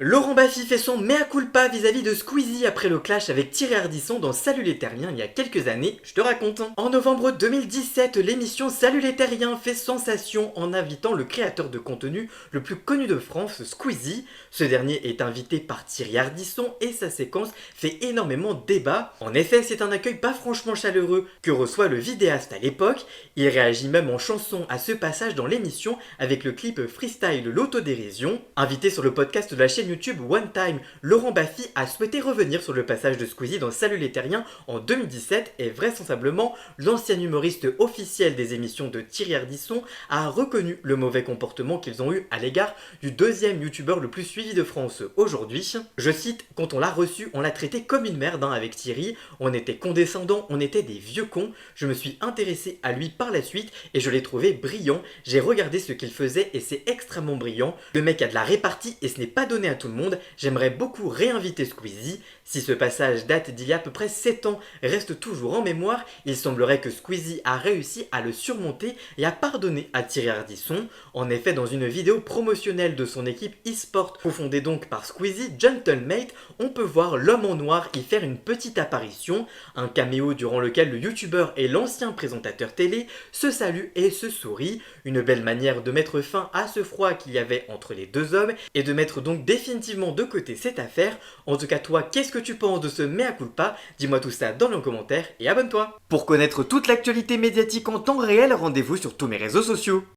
Laurent Baffy fait son mea culpa vis-à-vis de Squeezie après le clash avec Thierry Ardisson dans Salut les Terriens il y a quelques années, je te raconte. En novembre 2017, l'émission Salut les Terriens fait sensation en invitant le créateur de contenu le plus connu de France, Squeezie. Ce dernier est invité par Thierry Ardisson et sa séquence fait énormément débat. En effet, c'est un accueil pas franchement chaleureux que reçoit le vidéaste à l'époque. Il réagit même en chanson à ce passage dans l'émission avec le clip freestyle l'autodérision. Invité sur le podcast de la chaîne YouTube One Time, Laurent Baffy a souhaité revenir sur le passage de Squeezie dans Salut les Terriens en 2017 et vraisemblablement l'ancien humoriste officiel des émissions de Thierry Ardisson a reconnu le mauvais comportement qu'ils ont eu à l'égard du deuxième youtubeur le plus suivi de France aujourd'hui. Je cite, quand on l'a reçu, on l'a traité comme une merde avec Thierry, on était condescendants, on était des vieux cons, je me suis intéressé à lui par la suite et je l'ai trouvé brillant, j'ai regardé ce qu'il faisait et c'est extrêmement brillant, le mec a de la répartie et ce n'est pas donné à tout le monde, j'aimerais beaucoup réinviter Squeezie. Si ce passage date d'il y a à peu près 7 ans reste toujours en mémoire, il semblerait que Squeezie a réussi à le surmonter et à pardonner à Thierry Ardisson. En effet, dans une vidéo promotionnelle de son équipe e-sport, cofondée donc par Squeezie, Gentlemate, on peut voir l'homme en noir y faire une petite apparition, un caméo durant lequel le youtubeur et l'ancien présentateur télé se saluent et se sourient, une belle manière de mettre fin à ce froid qu'il y avait entre les deux hommes et de mettre donc définitivement de côté cette affaire. En tout cas, toi, qu'est-ce que tu penses de ce mea culpa? Dis-moi tout ça dans les commentaires et abonne-toi. Pour connaître toute l'actualité médiatique en temps réel, rendez-vous sur tous mes réseaux sociaux.